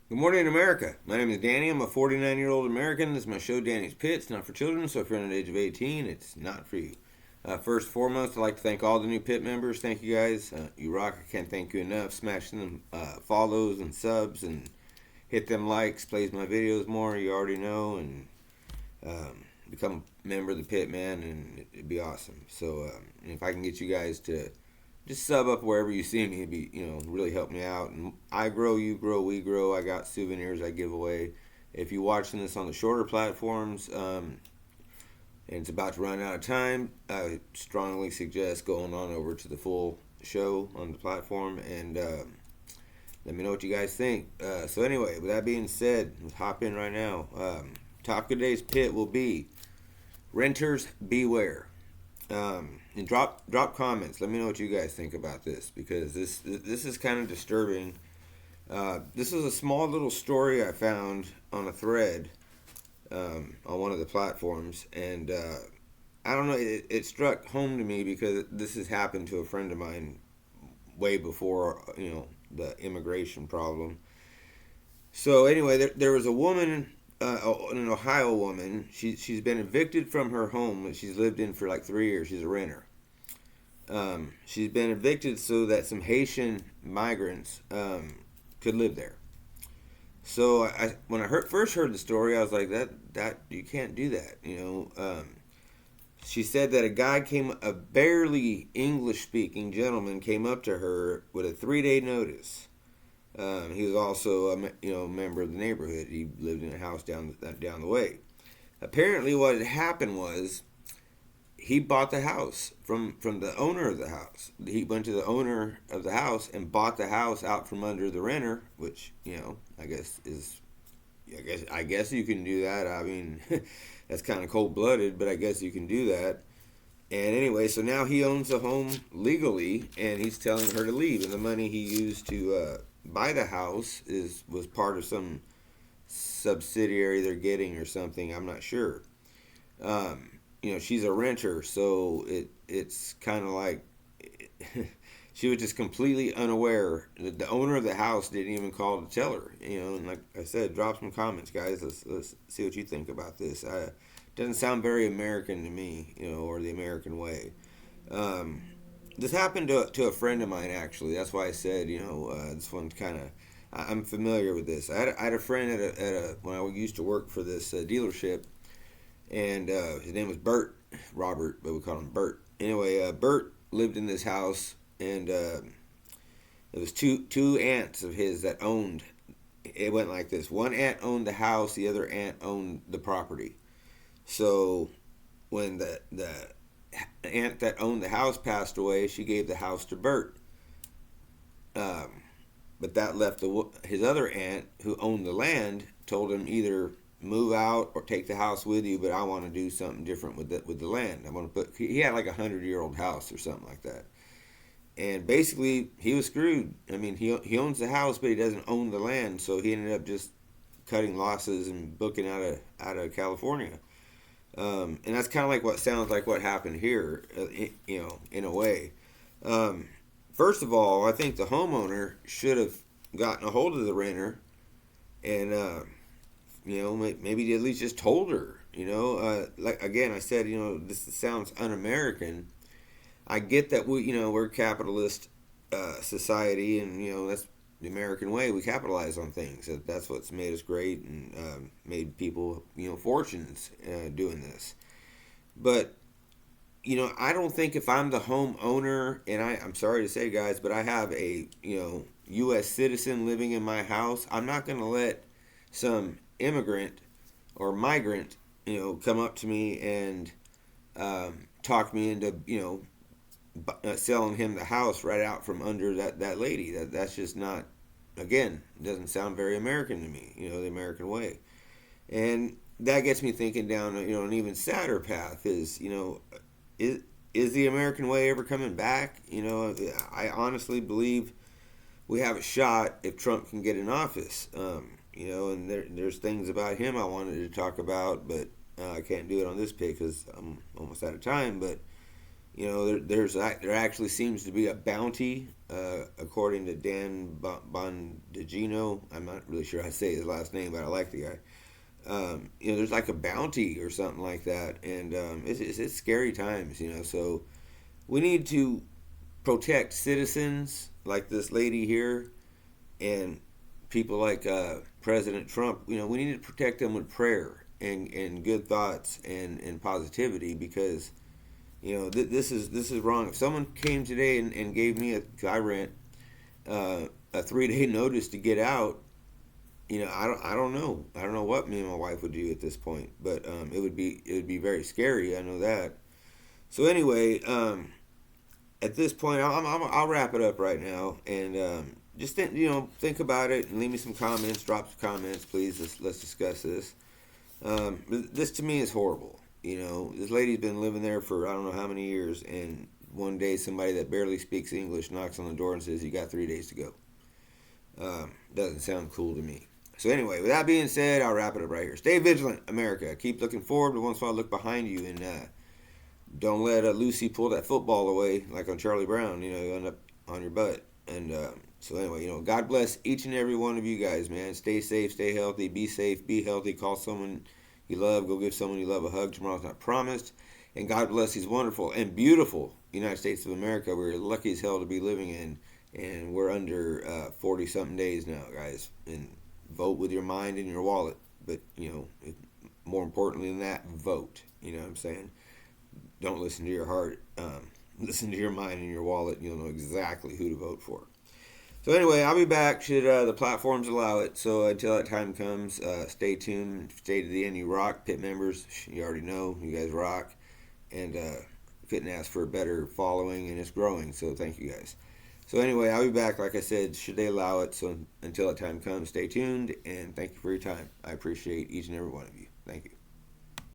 Good morning, America. My name is Danny. I'm a 49-year-old American. This is my show, Danny's Pits, not for children. So if you're under the age of 18, it's not for you. First and foremost, I'd like to thank all the new pit members. Thank you guys. You rock. I can't thank you enough. Smash them follows and subs and hit them likes. Plays my videos more. You already know. And become a member of the pit, man, and it'd be awesome. So if I can get you guys to just sub up wherever you see me. It'd be, really help me out. And I grow, you grow, we grow. I got souvenirs I give away. If you're watching this on the shorter platforms, and it's about to run out of time, I strongly suggest going on over to the full show on the platform and let me know what you guys think. So anyway, with that being said, let's hop in right now. Topic of today's pit will be renters beware. And drop comments. Let me know what you guys think about this because this is kind of disturbing. This is a small little story I found on a thread on one of the platforms, and I don't know. It struck home to me because this has happened to a friend of mine way before the immigration problem. So anyway, there was a woman, an Ohio woman. She's been evicted from her home that she's lived in for like 3 years. She's a renter. She's been evicted so that some Haitian migrants could live there. So when I first heard the story, I was like, that you can't do that. She said that a barely English speaking gentleman came up to her with a 3 day notice. He was also a member of the neighborhood. He lived in a house down the way. Apparently, what had happened was he bought the house from the owner of the house. He went to the owner of the house and bought the house out from under the renter, which I guess you can do that. I mean, that's kind of cold blooded, but I guess you can do that. And anyway, so now he owns the home legally, and he's telling her to leave. And the money he used to buy the house was part of some subsidiary they're getting or something. I'm not sure. She's a renter, so it's kind of like she was just completely unaware. The owner of the house didn't even call to tell her. And like I said, drop some comments, guys. Let's see what you think about this. It doesn't sound very American to me, or the American way. Um, this happened to a friend of mine actually. That's why I said, this one kind of. I'm familiar with this. I had a friend when I used to work for this dealership, and his name was Bert Robert, but we called him Bert. Anyway, Bert lived in this house, and there was two aunts of his that owned. It went like this: one aunt owned the house, the other aunt owned the property. So when the aunt that owned the house passed away, she gave the house to Bert. Um, but that left his other aunt, who owned the land, told him either move out or take the house with you, but I want to do something different with the land. I want to put. He had like 100-year-old house or something like that, and basically he was screwed. I mean, he owns the house, but he doesn't own the land, so he ended up just cutting losses and booking out of California. And that's kind of like what sounds like what happened here, in a way. Um, First of all, I think the homeowner should have gotten a hold of the renter and maybe at least just told her. Like again, I said, this sounds un-American. I get that we're a capitalist society, and that's the American way. We capitalize on things. That's what's made us great and made people fortunes doing this. But I don't think if I'm the homeowner, and I'm sorry to say, guys, but I have a U.S. citizen living in my house, I'm not going to let some immigrant or migrant come up to me and talk me into selling him the house right out from under that lady. That's just not. Again, doesn't sound very American to me. The American way, and that gets me thinking down an even sadder path is is the American way ever coming back? I honestly believe we have a shot if Trump can get in office. And there's things about him I wanted to talk about, but I can't do it on this pick because I'm almost out of time. But There actually seems to be a bounty, according to Dan Bondagino. I'm not really sure how to say his last name, but I like the guy. There's like a bounty or something like that, and it's scary times. So we need to protect citizens like this lady here, and people like President Trump. We need to protect them with prayer and good thoughts and positivity, because this is wrong. If someone came today and gave me I rent a 3-day notice to get out, I don't know. I don't know what me and my wife would do at this point, but it would be very scary. I know that. So anyway, at this point, I'll wrap it up right now, and just think about it and leave me some comments. Drop some comments, please. Let's discuss this. This to me is horrible. This lady's been living there for I don't know how many years, and one day somebody that barely speaks English knocks on the door and says, "You got 3 days to go." Doesn't sound cool to me. So anyway, with that being said, I'll wrap it up right here. Stay vigilant, America. Keep looking forward, but once in a while look behind you, and don't let Lucy pull that football away like on Charlie Brown. You end up on your butt. And so anyway, God bless each and every one of you guys, man. Stay safe, stay healthy, be safe, be healthy. Call someone you love. Go give someone you love a hug. Tomorrow's not promised. And God bless these wonderful and beautiful United States of America. We're lucky as hell to be living in. And we're under 40-something days now, guys. And vote with your mind and your wallet. But, more importantly than that, vote. You know what I'm saying? Don't listen to your heart. Listen to your mind and your wallet. You'll know exactly who to vote for. So anyway, I'll be back should the platforms allow it. So until that time comes, stay tuned. Stay to the end. You rock. Pit members, you already know. You guys rock. And couldn't ask for a better following, and it's growing. So thank you guys. So anyway, I'll be back, like I said, should they allow it. So until that time comes, stay tuned, and thank you for your time. I appreciate each and every one of you. Thank you.